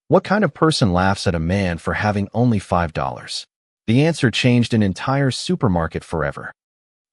What kind of person laughs at a man for having only $5? The answer changed an entire supermarket forever.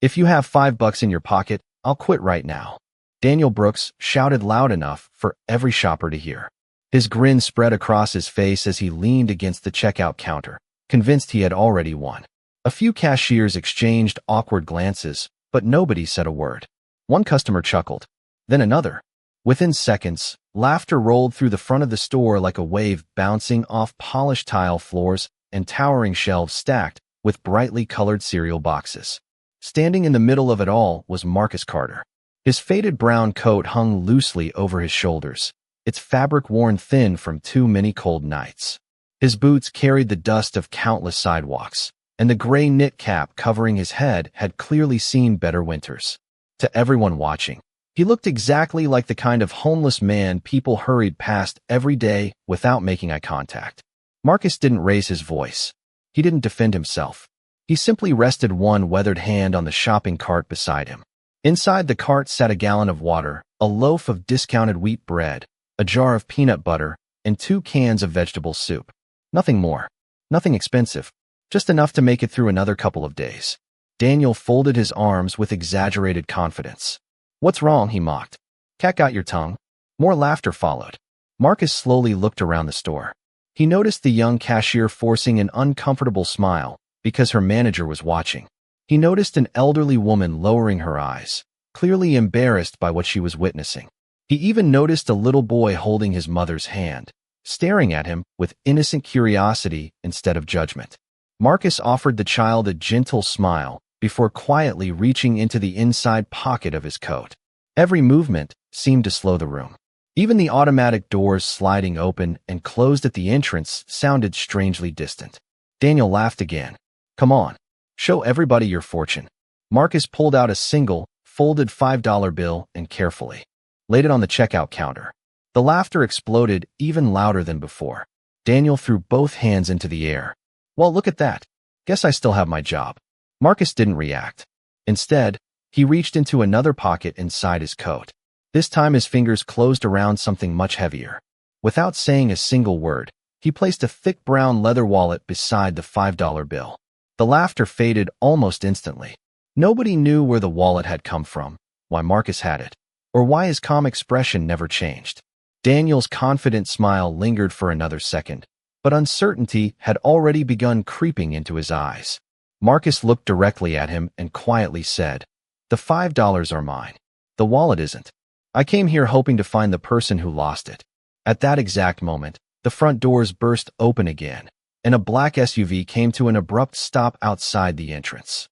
If you have $5 in your pocket, I'll quit right now. Daniel Brooks shouted loud enough for every shopper to hear. His grin spread across his face as he leaned against the checkout counter, convinced he had already won. A few cashiers exchanged awkward glances, but nobody said a word. One customer chuckled, then another. Within seconds, laughter rolled through the front of the store like a wave bouncing off polished tile floors and towering shelves stacked with brightly colored cereal boxes. Standing in the middle of it all was Marcus Carter. His faded brown coat hung loosely over his shoulders, its fabric worn thin from too many cold nights. His boots carried the dust of countless sidewalks, and the gray knit cap covering his head had clearly seen better winters. To everyone watching, he looked exactly like the kind of homeless man people hurried past every day without making eye contact. Marcus didn't raise his voice. He didn't defend himself. He simply rested one weathered hand on the shopping cart beside him. Inside the cart sat a gallon of water, a loaf of discounted wheat bread, a jar of peanut butter, and 2 cans of vegetable soup. Nothing more. Nothing expensive. Just enough to make it through another couple of days. Daniel folded his arms with exaggerated confidence. "What's wrong?" he mocked. "Cat got your tongue?" More laughter followed. Marcus slowly looked around the store. He noticed the young cashier forcing an uncomfortable smile because her manager was watching. He noticed an elderly woman lowering her eyes, clearly embarrassed by what she was witnessing. He even noticed a little boy holding his mother's hand, staring at him with innocent curiosity instead of judgment. Marcus offered the child a gentle smile before quietly reaching into the inside pocket of his coat. Every movement seemed to slow the room. Even the automatic doors sliding open and closed at the entrance sounded strangely distant. Daniel laughed again. "Come on, show everybody your fortune." Marcus pulled out a single, folded $5 bill and carefully laid it on the checkout counter. The laughter exploded even louder than before. Daniel threw both hands into the air. "Well, look at that. Guess I still have my job." Marcus didn't react. Instead, he reached into another pocket inside his coat. This time his fingers closed around something much heavier. Without saying a single word, he placed a thick brown leather wallet beside the $5 bill. The laughter faded almost instantly. Nobody knew where the wallet had come from, why Marcus had it, or why his calm expression never changed. Daniel's confident smile lingered for another second, but uncertainty had already begun creeping into his eyes. Marcus looked directly at him and quietly said, "The $5 are mine. The wallet isn't. I came here hoping to find the person who lost it." At that exact moment, the front doors burst open again, and a black SUV came to an abrupt stop outside the entrance.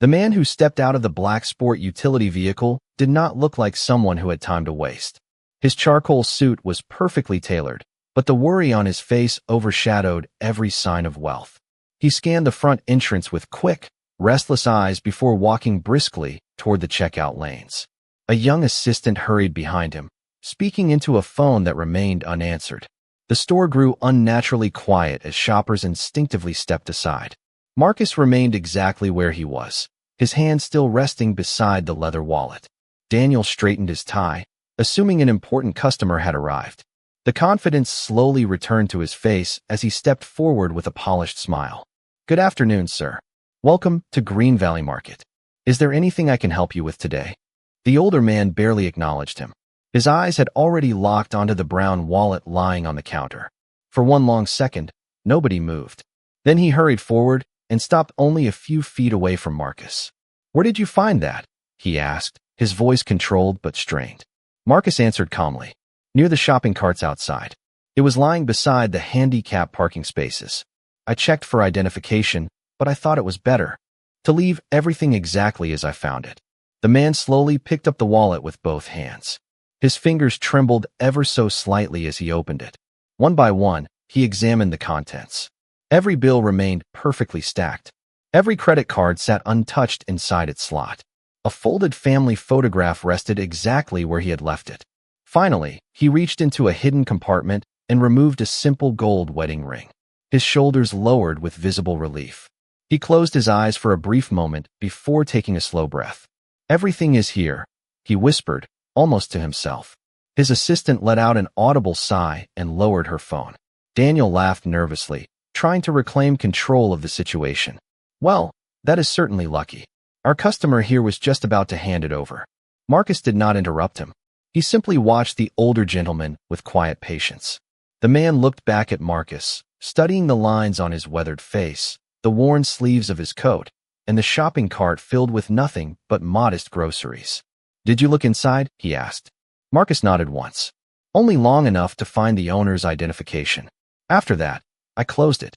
The man who stepped out of the black sport utility vehicle did not look like someone who had time to waste. His charcoal suit was perfectly tailored, but the worry on his face overshadowed every sign of wealth. He scanned the front entrance with quick, restless eyes before walking briskly toward the checkout lanes. A young assistant hurried behind him, speaking into a phone that remained unanswered. The store grew unnaturally quiet as shoppers instinctively stepped aside. Marcus remained exactly where he was, his hand still resting beside the leather wallet. Daniel straightened his tie, assuming an important customer had arrived. The confidence slowly returned to his face as he stepped forward with a polished smile. "Good afternoon, sir. Welcome to Green Valley Market. Is there anything I can help you with today?" The older man barely acknowledged him. His eyes had already locked onto the brown wallet lying on the counter. For one long second, nobody moved. Then he hurried forward and stopped only a few feet away from Marcus. "Where did you find that?" he asked, his voice controlled but strained. Marcus answered calmly. "Near the shopping carts outside. It was lying beside the handicap parking spaces. I checked for identification, but I thought it was better to leave everything exactly as I found it." The man slowly picked up the wallet with both hands. His fingers trembled ever so slightly as he opened it. One by one, he examined the contents. Every bill remained perfectly stacked. Every credit card sat untouched inside its slot. A folded family photograph rested exactly where he had left it. Finally, he reached into a hidden compartment and removed a simple gold wedding ring. His shoulders lowered with visible relief. He closed his eyes for a brief moment before taking a slow breath. "Everything is here," he whispered, almost to himself. His assistant let out an audible sigh and lowered her phone. Daniel laughed nervously, trying to reclaim control of the situation. Well, that is certainly lucky. Our customer here was just about to hand it over. Marcus did not interrupt him. He simply watched the older gentleman with quiet patience. The man looked back at Marcus, studying the lines on his weathered face, the worn sleeves of his coat, and the shopping cart filled with nothing but modest groceries. "Did you look inside?" he asked. Marcus nodded once. "Only long enough to find the owner's identification. After that, I closed it."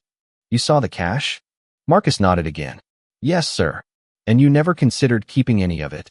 "You saw the cash?" Marcus nodded again. "Yes, sir. And you never considered keeping any of it?"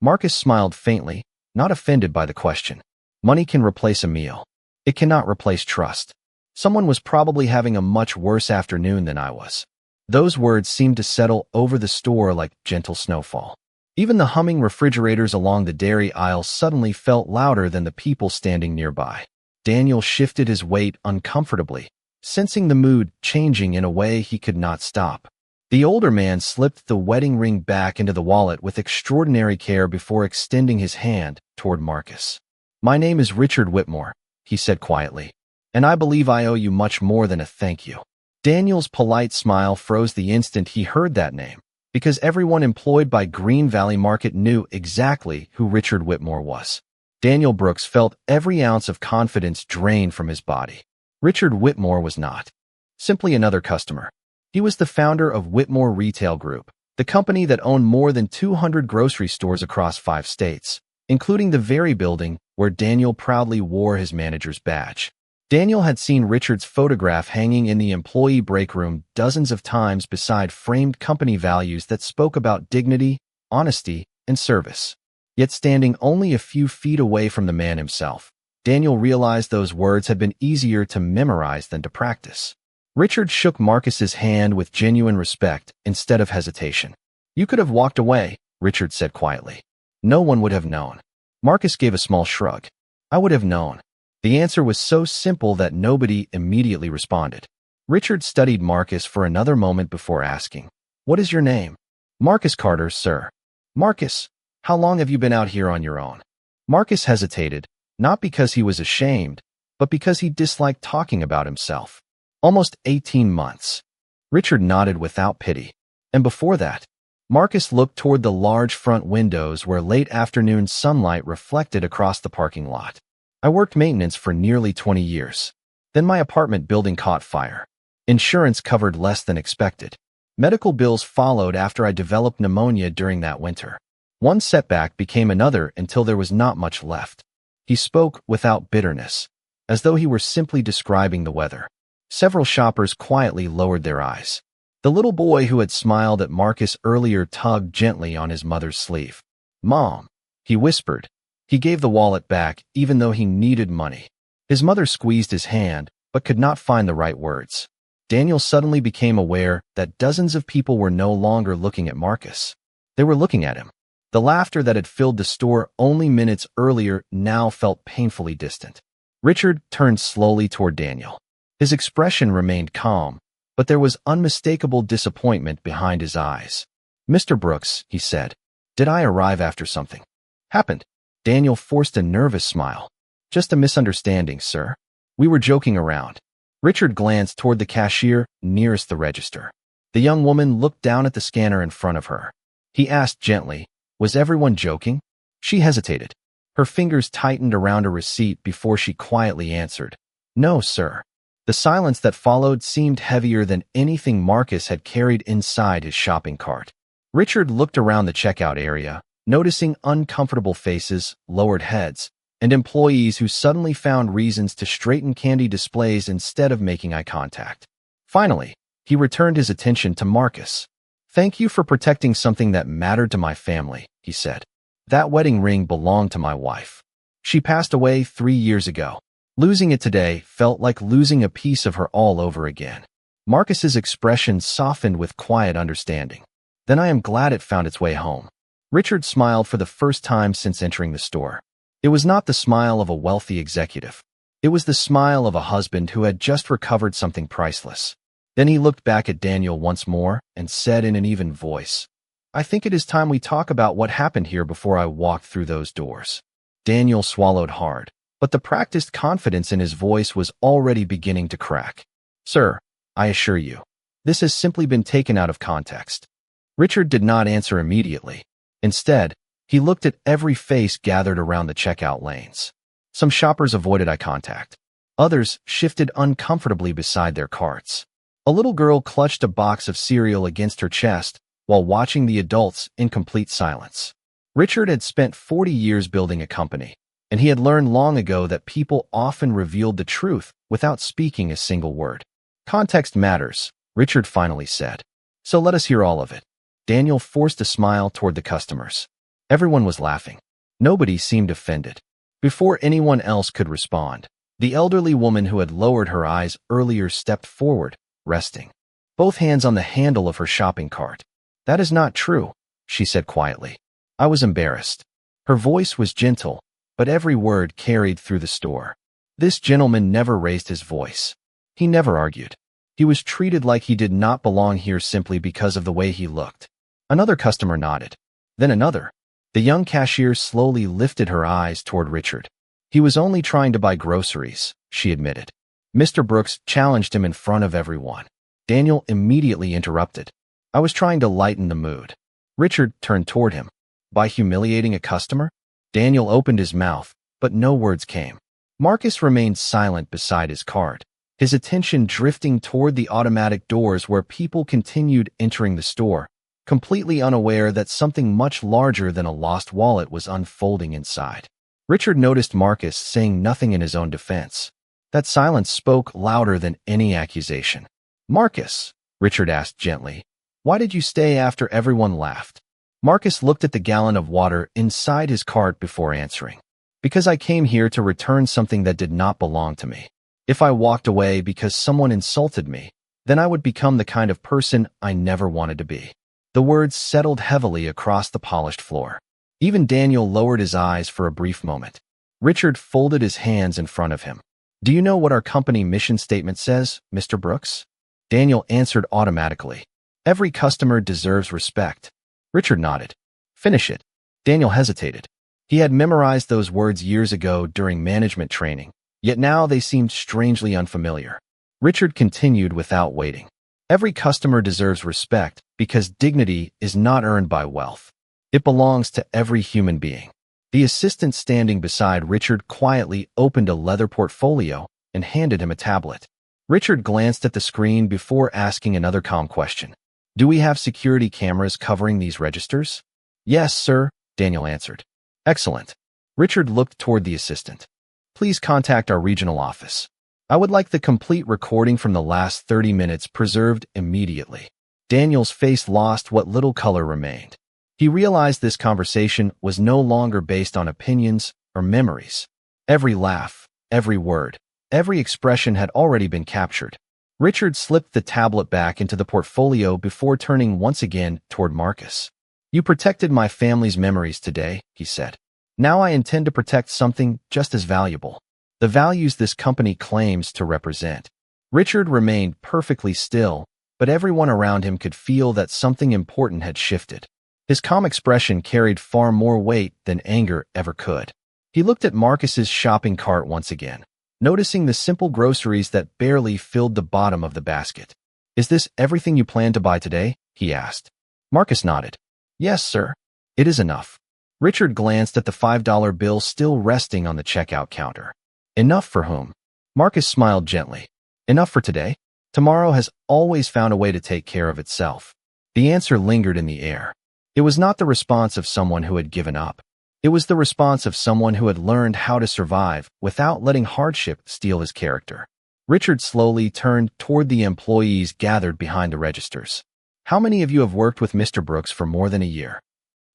Marcus smiled faintly, not offended by the question. "Money can replace a meal. It cannot replace trust. Someone was probably having a much worse afternoon than I was." Those words seemed to settle over the store like gentle snowfall. Even the humming refrigerators along the dairy aisle suddenly felt louder than the people standing nearby. Daniel shifted his weight uncomfortably, sensing the mood changing in a way he could not stop. The older man slipped the wedding ring back into the wallet with extraordinary care before extending his hand toward Marcus. "My name is Richard Whitmore," he said quietly, "and I believe I owe you much more than a thank you." Daniel's polite smile froze the instant he heard that name, because everyone employed by Green Valley Market knew exactly who Richard Whitmore was. Daniel Brooks felt every ounce of confidence drain from his body. Richard Whitmore was not simply another customer. He was the founder of Whitmore Retail Group, the company that owned more than 200 grocery stores across 5 states, including the very building where Daniel proudly wore his manager's badge. Daniel had seen Richard's photograph hanging in the employee break room dozens of times beside framed company values that spoke about dignity, honesty, and service. Yet standing only a few feet away from the man himself, Daniel realized those words had been easier to memorize than to practice. Richard shook Marcus's hand with genuine respect instead of hesitation. "You could have walked away," Richard said quietly. "No one would have known." Marcus gave a small shrug. "I would have known." The answer was so simple that nobody immediately responded. Richard studied Marcus for another moment before asking, "What is your name?" "Marcus Carter, sir." "Marcus, how long have you been out here on your own?" Marcus hesitated, not because he was ashamed, but because he disliked talking about himself. "Almost 18 months. Richard nodded without pity. "And before that?" Marcus looked toward the large front windows where late afternoon sunlight reflected across the parking lot. "I worked maintenance for nearly 20 years. Then my apartment building caught fire. Insurance covered less than expected. Medical bills followed after I developed pneumonia during that winter. One setback became another until there was not much left." He spoke without bitterness, as though he were simply describing the weather. Several shoppers quietly lowered their eyes. The little boy who had smiled at Marcus earlier tugged gently on his mother's sleeve. "Mom," he whispered. He gave the wallet back, even though he needed money. His mother squeezed his hand, but could not find the right words. Daniel suddenly became aware that dozens of people were no longer looking at Marcus. They were looking at him. The laughter that had filled the store only minutes earlier now felt painfully distant. Richard turned slowly toward Daniel. His expression remained calm, but there was unmistakable disappointment behind his eyes. "Mr. Brooks," he said, "did I arrive after something happened?" Daniel forced a nervous smile. "Just a misunderstanding, sir. We were joking around." Richard glanced toward the cashier nearest the register. The young woman looked down at the scanner in front of her. He asked gently, "Was everyone joking?" She hesitated. Her fingers tightened around a receipt before she quietly answered, "No, sir." The silence that followed seemed heavier than anything Marcus had carried inside his shopping cart. Richard looked around the checkout area, noticing uncomfortable faces, lowered heads, and employees who suddenly found reasons to straighten candy displays instead of making eye contact. Finally, he returned his attention to Marcus. "Thank you for protecting something that mattered to my family," he said. "That wedding ring belonged to my wife. She passed away 3 years ago. Losing it today felt like losing a piece of her all over again." Marcus's expression softened with quiet understanding. "Then I am glad it found its way home." Richard smiled for the first time since entering the store. It was not the smile of a wealthy executive. It was the smile of a husband who had just recovered something priceless. Then he looked back at Daniel once more and said in an even voice, "I think it is time we talk about what happened here before I walked through those doors." Daniel swallowed hard, but the practiced confidence in his voice was already beginning to crack. Sir, I assure you, this has simply been taken out of context. Richard did not answer immediately. Instead, he looked at every face gathered around the checkout lanes. Some shoppers avoided eye contact. Others shifted uncomfortably beside their carts. A little girl clutched a box of cereal against her chest while watching the adults in complete silence. Richard had spent 40 years building a company, and he had learned long ago that people often revealed the truth without speaking a single word. Context matters, Richard finally said. So let us hear all of it. Daniel forced a smile toward the customers. Everyone was laughing. Nobody seemed offended. Before anyone else could respond, the elderly woman who had lowered her eyes earlier stepped forward, resting both hands on the handle of her shopping cart. That is not true, she said quietly. I was embarrassed. Her voice was gentle, but every word carried through the store. This gentleman never raised his voice. He never argued. He was treated like he did not belong here simply because of the way he looked. Another customer nodded. Then another. The young cashier slowly lifted her eyes toward Richard. He was only trying to buy groceries, she admitted. Mr. Brooks challenged him in front of everyone. Daniel immediately interrupted. I was trying to lighten the mood. Richard turned toward him. By humiliating a customer? Daniel opened his mouth, but no words came. Marcus remained silent beside his cart, his attention drifting toward the automatic doors where people continued entering the store, completely unaware that something much larger than a lost wallet was unfolding inside. Richard noticed Marcus saying nothing in his own defense. That silence spoke louder than any accusation. Marcus, Richard asked gently, why did you stay after everyone laughed? Marcus looked at the gallon of water inside his cart before answering. Because I came here to return something that did not belong to me. If I walked away because someone insulted me, then I would become the kind of person I never wanted to be. The words settled heavily across the polished floor. Even Daniel lowered his eyes for a brief moment. Richard folded his hands in front of him. Do you know what our company mission statement says, Mr. Brooks? Daniel answered automatically. Every customer deserves respect. Richard nodded. Finish it. Daniel hesitated. He had memorized those words years ago during management training, yet now they seemed strangely unfamiliar. Richard continued without waiting. Every customer deserves respect because dignity is not earned by wealth. It belongs to every human being. The assistant standing beside Richard quietly opened a leather portfolio and handed him a tablet. Richard glanced at the screen before asking another calm question. Do we have security cameras covering these registers? Yes, sir, Daniel answered. Excellent. Richard looked toward the assistant. Please contact our regional office. I would like the complete recording from the last 30 minutes preserved immediately. Daniel's face lost what little color remained. He realized this conversation was no longer based on opinions or memories. Every laugh, every word, every expression had already been captured. Richard slipped the tablet back into the portfolio before turning once again toward Marcus. You protected my family's memories today, he said. Now I intend to protect something just as valuable. The values this company claims to represent. Richard remained perfectly still, but everyone around him could feel that something important had shifted. His calm expression carried far more weight than anger ever could. He looked at Marcus's shopping cart once again, noticing the simple groceries that barely filled the bottom of the basket. Is this everything you plan to buy today? He asked. Marcus nodded. Yes, sir. It is enough. Richard glanced at the $5 bill still resting on the checkout counter. Enough for whom? Marcus smiled gently. Enough for today? Tomorrow has always found a way to take care of itself. The answer lingered in the air. It was not the response of someone who had given up. It was the response of someone who had learned how to survive without letting hardship steal his character. Richard slowly turned toward the employees gathered behind the registers. How many of you have worked with Mr. Brooks for more than a year?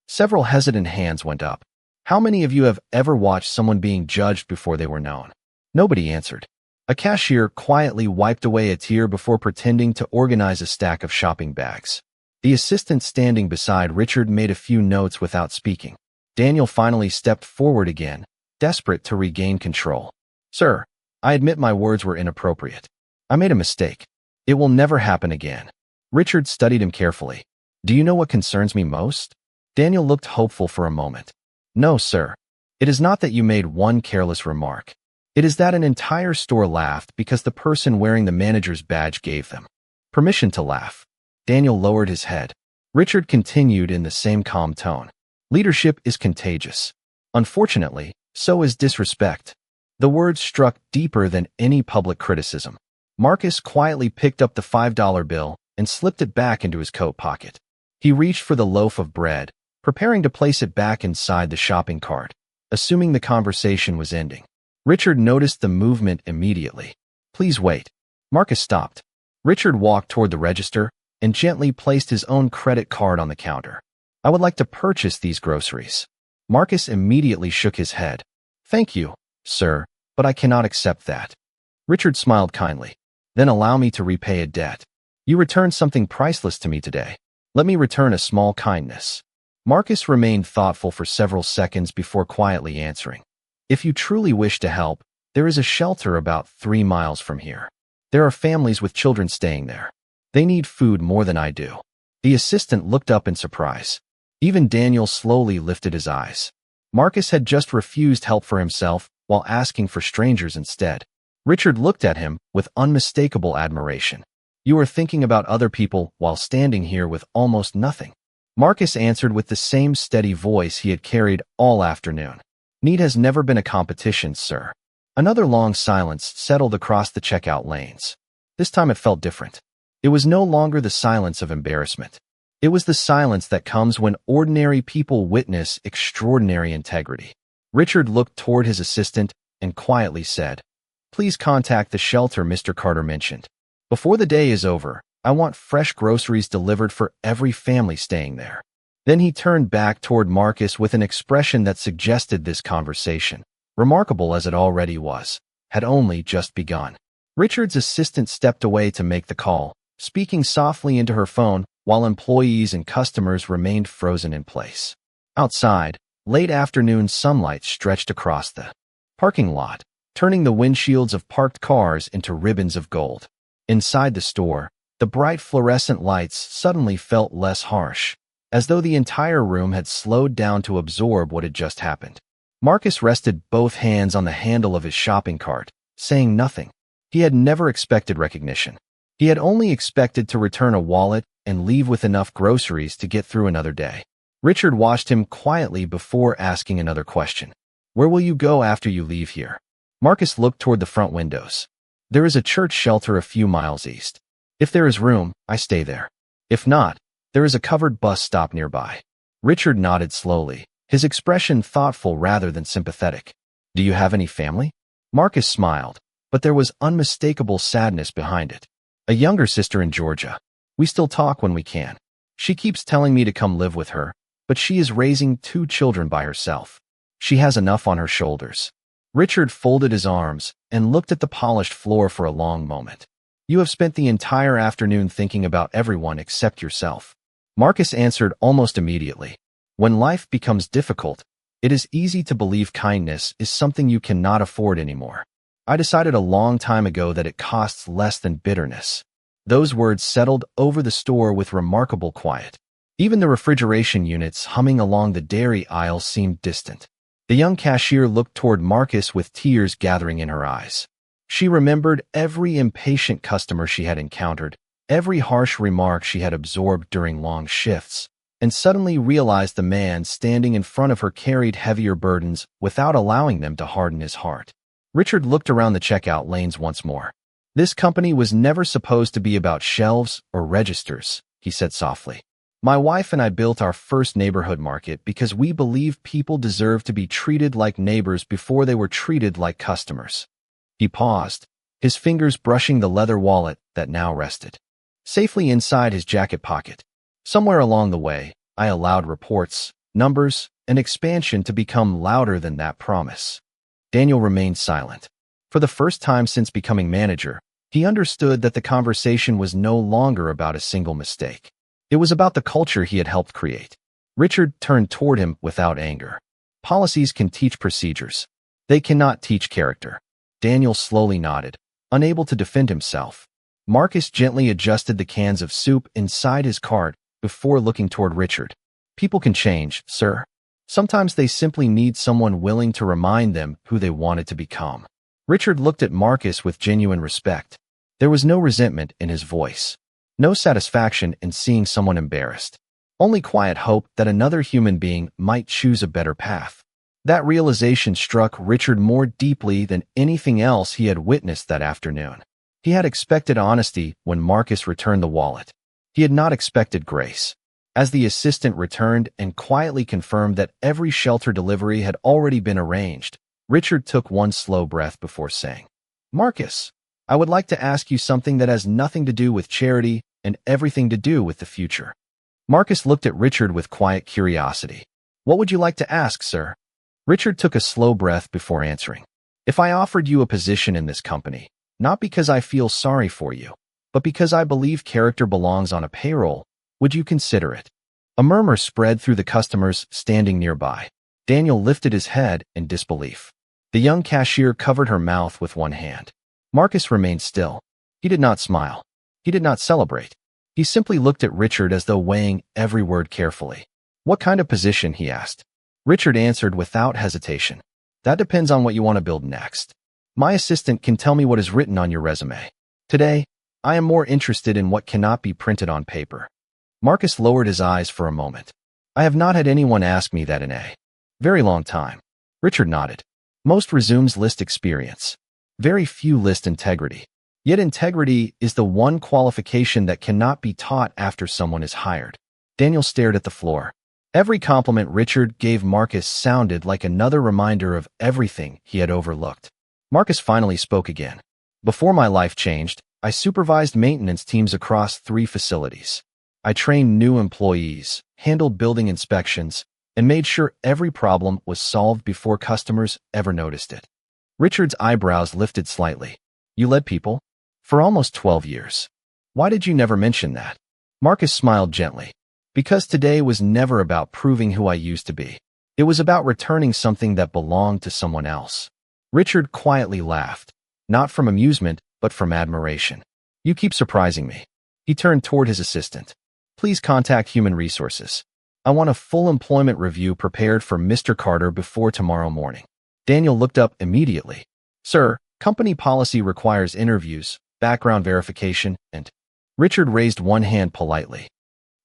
Several hesitant hands went up. How many of you have ever watched someone being judged before they were known? Nobody answered. A cashier quietly wiped away a tear before pretending to organize a stack of shopping bags. The assistant standing beside Richard made a few notes without speaking. Daniel finally stepped forward again, desperate to regain control. Sir, I admit my words were inappropriate. I made a mistake. It will never happen again. Richard studied him carefully. Do you know what concerns me most? Daniel looked hopeful for a moment. No, sir. It is not that you made one careless remark. It is that an entire store laughed because the person wearing the manager's badge gave them permission to laugh. Daniel lowered his head. Richard continued in the same calm tone. Leadership is contagious. Unfortunately, so is disrespect. The words struck deeper than any public criticism. Marcus quietly picked up the $5 bill and slipped it back into his coat pocket. He reached for the loaf of bread, preparing to place it back inside the shopping cart, assuming the conversation was ending. Richard noticed the movement immediately. Please wait. Marcus stopped. Richard walked toward the register and gently placed his own credit card on the counter. I would like to purchase these groceries. Marcus immediately shook his head. Thank you, sir, but I cannot accept that. Richard smiled kindly. Then allow me to repay a debt. You returned something priceless to me today. Let me return a small kindness. Marcus remained thoughtful for several seconds before quietly answering. If you truly wish to help, there is a shelter about 3 miles from here. There are families with children staying there. They need food more than I do. The assistant looked up in surprise. Even Daniel slowly lifted his eyes. Marcus had just refused help for himself while asking for strangers instead. Richard looked at him with unmistakable admiration. You are thinking about other people while standing here with almost nothing. Marcus answered with the same steady voice he had carried all afternoon. Need has never been a competition, sir. Another long silence settled across the checkout lanes. This time it felt different. It was no longer the silence of embarrassment. It was the silence that comes when ordinary people witness extraordinary integrity. Richard looked toward his assistant and quietly said, Please contact the shelter Mr. Carter mentioned. Before the day is over, I want fresh groceries delivered for every family staying there. Then he turned back toward Marcus with an expression that suggested this conversation, remarkable as it already was, had only just begun. Richard's assistant stepped away to make the call, speaking softly into her phone while employees and customers remained frozen in place. Outside, late afternoon sunlight stretched across the parking lot, turning the windshields of parked cars into ribbons of gold. Inside the store, the bright fluorescent lights suddenly felt less harsh, as though the entire room had slowed down to absorb what had just happened. Marcus rested both hands on the handle of his shopping cart, saying nothing. He had never expected recognition. He had only expected to return a wallet and leave with enough groceries to get through another day. Richard watched him quietly before asking another question. Where will you go after you leave here? Marcus looked toward the front windows. There is a church shelter a few miles east. If there is room, I stay there. If not, there is a covered bus stop nearby. Richard nodded slowly, his expression thoughtful rather than sympathetic. Do you have any family? Marcus smiled, but there was unmistakable sadness behind it. A younger sister in Georgia. We still talk when we can. She keeps telling me to come live with her, but she is raising 2 children by herself. She has enough on her shoulders. Richard folded his arms and looked at the polished floor for a long moment. You have spent the entire afternoon thinking about everyone except yourself. Marcus answered almost immediately. When life becomes difficult, it is easy to believe kindness is something you cannot afford anymore. I decided a long time ago that it costs less than bitterness. Those words settled over the store with remarkable quiet. Even the refrigeration units humming along the dairy aisle seemed distant. The young cashier looked toward Marcus with tears gathering in her eyes. She remembered every impatient customer she had encountered, every harsh remark she had absorbed during long shifts, and suddenly realized the man standing in front of her carried heavier burdens without allowing them to harden his heart. Richard looked around the checkout lanes once more. This company was never supposed to be about shelves or registers, he said softly. My wife and I built our first neighborhood market because we believe people deserve to be treated like neighbors before they were treated like customers. He paused, his fingers brushing the leather wallet that now rested safely inside his jacket pocket. Somewhere along the way, I allowed reports, numbers, and expansion to become louder than that promise. Daniel remained silent. For the first time since becoming manager, he understood that the conversation was no longer about a single mistake. It was about the culture he had helped create. Richard turned toward him without anger. Policies can teach procedures. They cannot teach character. Daniel slowly nodded, unable to defend himself. Marcus gently adjusted the cans of soup inside his cart before looking toward Richard. People can change, sir. Sometimes they simply need someone willing to remind them who they wanted to become. Richard looked at Marcus with genuine respect. There was no resentment in his voice. No satisfaction in seeing someone embarrassed. Only quiet hope that another human being might choose a better path. That realization struck Richard more deeply than anything else he had witnessed that afternoon. He had expected honesty when Marcus returned the wallet. He had not expected grace. As the assistant returned and quietly confirmed that every shelter delivery had already been arranged, Richard took one slow breath before saying, "Marcus, I would like to ask you something that has nothing to do with charity and everything to do with the future." Marcus looked at Richard with quiet curiosity. "What would you like to ask, sir?" Richard took a slow breath before answering. "If I offered you a position in this company, not because I feel sorry for you, but because I believe character belongs on a payroll, would you consider it?" A murmur spread through the customers standing nearby. Daniel lifted his head in disbelief. The young cashier covered her mouth with one hand. Marcus remained still. He did not smile. He did not celebrate. He simply looked at Richard as though weighing every word carefully. "What kind of position?" he asked. Richard answered without hesitation. "That depends on what you want to build next. My assistant can tell me what is written on your resume. Today, I am more interested in what cannot be printed on paper." Marcus lowered his eyes for a moment. "I have not had anyone ask me that in a very long time." Richard nodded. "Most resumes list experience. Very few list integrity. Yet integrity is the one qualification that cannot be taught after someone is hired." Daniel stared at the floor. Every compliment Richard gave Marcus sounded like another reminder of everything he had overlooked. Marcus finally spoke again. "Before my life changed, I supervised maintenance teams across 3 facilities. I trained new employees, handled building inspections, and made sure every problem was solved before customers ever noticed it." Richard's eyebrows lifted slightly. "You led people? For almost 12 years. Why did you never mention that?" Marcus smiled gently. "Because today was never about proving who I used to be. It was about returning something that belonged to someone else." Richard quietly laughed, not from amusement, but from admiration. "You keep surprising me." He turned toward his assistant. "Please contact Human Resources. I want a full employment review prepared for Mr. Carter before tomorrow morning." Daniel looked up immediately. "Sir, company policy requires interviews, background verification, and—" Richard raised one hand politely.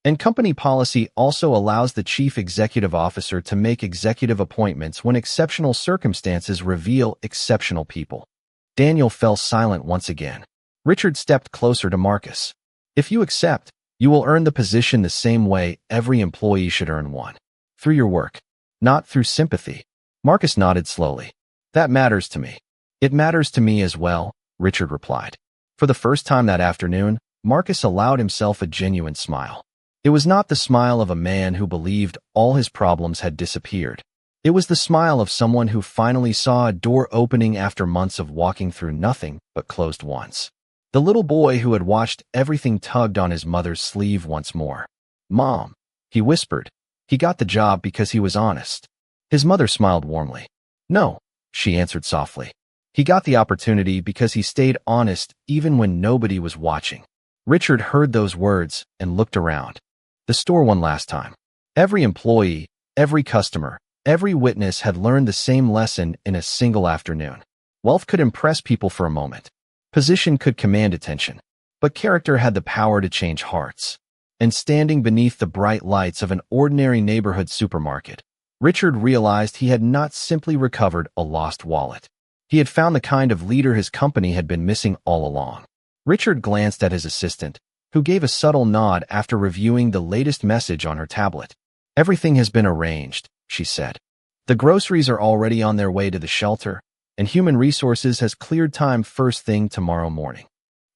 "And company policy also allows the chief executive officer to make executive appointments when exceptional circumstances reveal exceptional people." Daniel fell silent once again. Richard stepped closer to Marcus. "If you accept, you will earn the position the same way every employee should earn one. Through your work, not through sympathy." Marcus nodded slowly. "That matters to me." "It matters to me as well," Richard replied. For the first time that afternoon, Marcus allowed himself a genuine smile. It was not the smile of a man who believed all his problems had disappeared. It was the smile of someone who finally saw a door opening after months of walking through nothing but closed ones. The little boy who had watched everything tugged on his mother's sleeve once more. "Mom," he whispered. "He got the job because he was honest." His mother smiled warmly. "No," she answered softly. "He got the opportunity because he stayed honest even when nobody was watching." Richard heard those words and looked around. The store one last time. Every employee, every customer, every witness had learned the same lesson in a single afternoon. Wealth could impress people for a moment. Position could command attention. But character had the power to change hearts. And standing beneath the bright lights of an ordinary neighborhood supermarket, Richard realized he had not simply recovered a lost wallet. He had found the kind of leader his company had been missing all along. Richard glanced at his assistant, who gave a subtle nod after reviewing the latest message on her tablet. "Everything has been arranged," she said. "The groceries are already on their way to the shelter, and Human Resources has cleared time first thing tomorrow morning."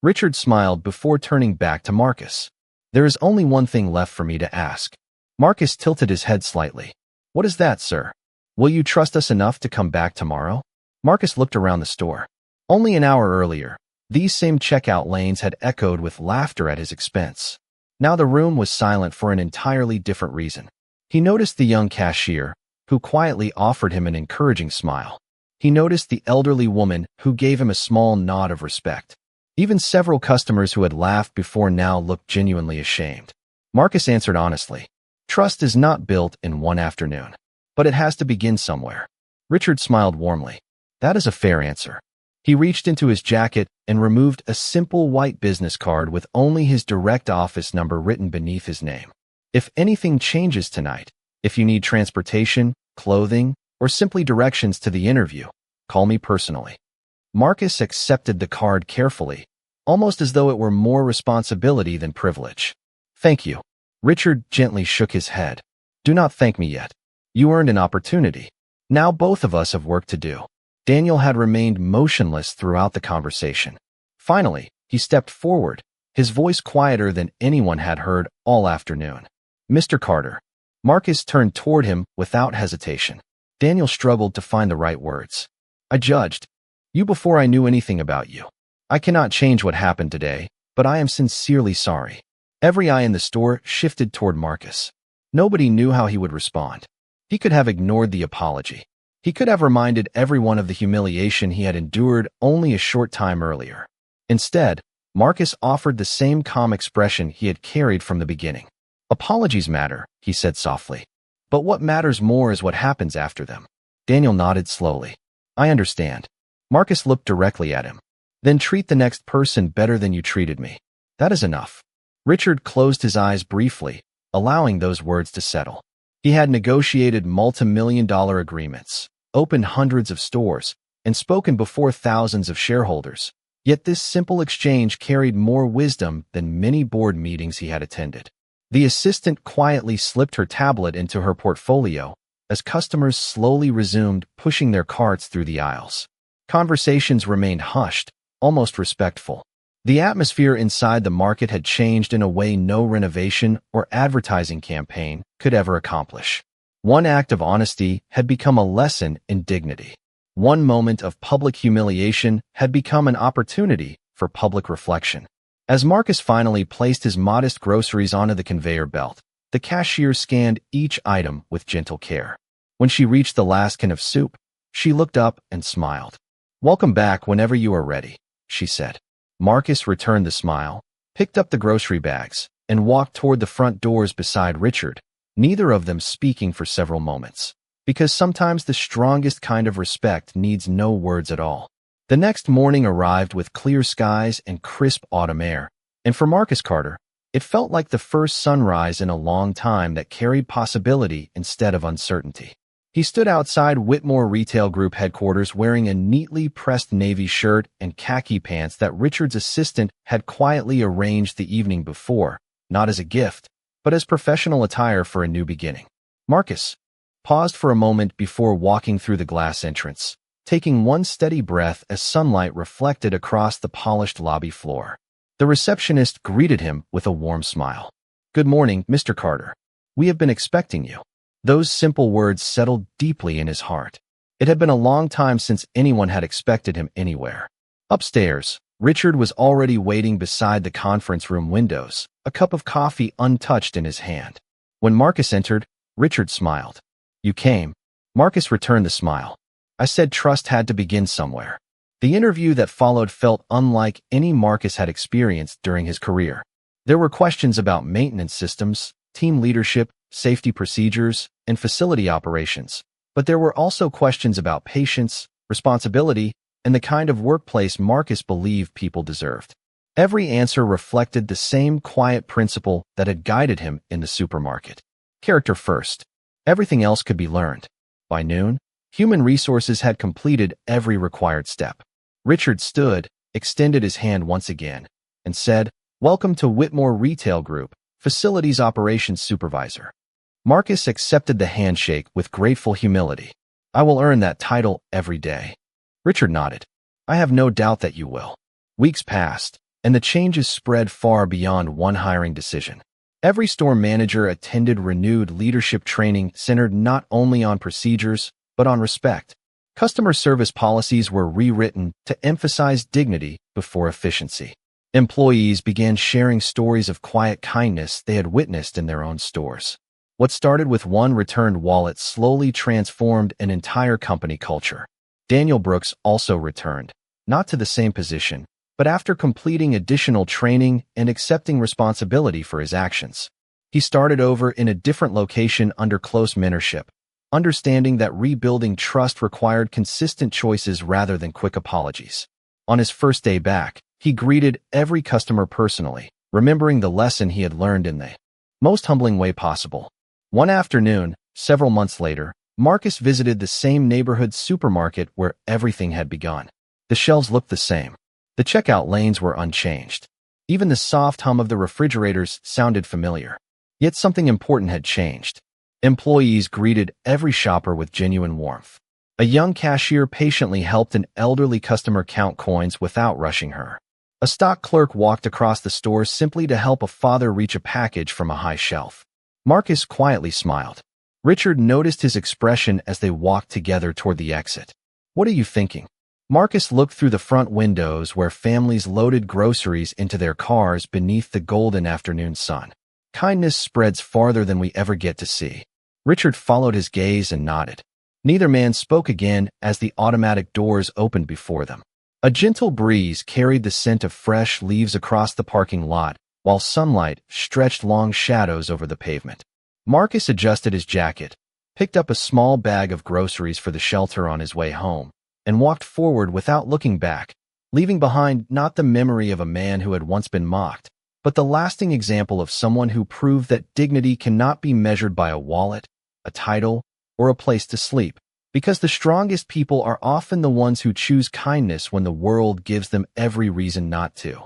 Richard smiled before turning back to Marcus. "There is only one thing left for me to ask." Marcus tilted his head slightly. "What is that, sir? Will you trust us enough to come back tomorrow?" Marcus looked around the store. Only an hour earlier, these same checkout lanes had echoed with laughter at his expense. Now the room was silent for an entirely different reason. He noticed the young cashier, who quietly offered him an encouraging smile. He noticed the elderly woman who gave him a small nod of respect. Even several customers who had laughed before now looked genuinely ashamed. Marcus answered honestly. "Trust is not built in one afternoon, but it has to begin somewhere." Richard smiled warmly. "That is a fair answer." He reached into his jacket and removed a simple white business card with only his direct office number written beneath his name. If anything changes tonight, if you need transportation, clothing, or simply directions to the interview, call me personally. Marcus accepted the card carefully, almost as though it were more responsibility than privilege. Thank you. Richard gently shook his head. Do not thank me yet. You earned an opportunity. Now both of us have work to do. Daniel had remained motionless throughout the conversation. Finally, he stepped forward, his voice quieter than anyone had heard all afternoon. Mr. Carter. Marcus turned toward him without hesitation. Daniel struggled to find the right words. I judged you before I knew anything about you. I cannot change what happened today, but I am sincerely sorry. Every eye in the store shifted toward Marcus. Nobody knew how he would respond. He could have ignored the apology. He could have reminded everyone of the humiliation he had endured only a short time earlier. Instead, Marcus offered the same calm expression he had carried from the beginning. Apologies matter, he said softly. But what matters more is what happens after them. Daniel nodded slowly. I understand. Marcus looked directly at him. Then treat the next person better than you treated me. That is enough. Richard closed his eyes briefly, allowing those words to settle. He had negotiated multi-million-dollar agreements, opened hundreds of stores, and spoken before thousands of shareholders. Yet this simple exchange carried more wisdom than many board meetings he had attended. The assistant quietly slipped her tablet into her portfolio as customers slowly resumed pushing their carts through the aisles. Conversations remained hushed, almost respectful. The atmosphere inside the market had changed in a way no renovation or advertising campaign could ever accomplish. One act of honesty had become a lesson in dignity. One moment of public humiliation had become an opportunity for public reflection. As Marcus finally placed his modest groceries onto the conveyor belt, the cashier scanned each item with gentle care. When she reached the last can of soup, she looked up and smiled. Welcome back whenever you are ready, she said. Marcus returned the smile, picked up the grocery bags, and walked toward the front doors beside Richard, neither of them speaking for several moments. Because sometimes the strongest kind of respect needs no words at all. The next morning arrived with clear skies and crisp autumn air, and for Marcus Carter, it felt like the first sunrise in a long time that carried possibility instead of uncertainty. He stood outside Whitmore Retail Group headquarters wearing a neatly pressed navy shirt and khaki pants that Richard's assistant had quietly arranged the evening before, not as a gift, but as professional attire for a new beginning. Marcus paused for a moment before walking through the glass entrance, taking one steady breath as sunlight reflected across the polished lobby floor. The receptionist greeted him with a warm smile. Good morning, Mr. Carter. We have been expecting you. Those simple words settled deeply in his heart. It had been a long time since anyone had expected him anywhere. Upstairs, Richard was already waiting beside the conference room windows, a cup of coffee untouched in his hand. When Marcus entered, Richard smiled. You came. Marcus returned the smile. I said trust had to begin somewhere. The interview that followed felt unlike any Marcus had experienced during his career. There were questions about maintenance systems, team leadership, safety procedures, and facility operations. But there were also questions about patience, responsibility, and the kind of workplace Marcus believed people deserved. Every answer reflected the same quiet principle that had guided him in the supermarket. Character first. Everything else could be learned. By noon, human resources had completed every required step. Richard stood, extended his hand once again, and said, Welcome to Whitmore Retail Group, Facilities Operations Supervisor. Marcus accepted the handshake with grateful humility. I will earn that title every day. Richard nodded. I have no doubt that you will. Weeks passed, and the changes spread far beyond one hiring decision. Every store manager attended renewed leadership training centered not only on procedures, but on respect. Customer service policies were rewritten to emphasize dignity before efficiency. Employees began sharing stories of quiet kindness they had witnessed in their own stores. What started with one returned wallet slowly transformed an entire company culture. Daniel Brooks also returned, not to the same position, but after completing additional training and accepting responsibility for his actions. He started over in a different location under close mentorship, understanding that rebuilding trust required consistent choices rather than quick apologies. On his first day back, he greeted every customer personally, remembering the lesson he had learned in the most humbling way possible. One afternoon, several months later, Marcus visited the same neighborhood supermarket where everything had begun. The shelves looked the same. The checkout lanes were unchanged. Even the soft hum of the refrigerators sounded familiar. Yet something important had changed. Employees greeted every shopper with genuine warmth. A young cashier patiently helped an elderly customer count coins without rushing her. A stock clerk walked across the store simply to help a father reach a package from a high shelf. Marcus quietly smiled. Richard noticed his expression as they walked together toward the exit. "What are you thinking?" Marcus looked through the front windows where families loaded groceries into their cars beneath the golden afternoon sun. "Kindness spreads farther than we ever get to see." Richard followed his gaze and nodded. Neither man spoke again as the automatic doors opened before them. A gentle breeze carried the scent of fresh leaves across the parking lot, while sunlight stretched long shadows over the pavement. Marcus adjusted his jacket, picked up a small bag of groceries for the shelter on his way home, and walked forward without looking back, leaving behind not the memory of a man who had once been mocked, but the lasting example of someone who proved that dignity cannot be measured by a wallet, a title, or a place to sleep, because the strongest people are often the ones who choose kindness when the world gives them every reason not to.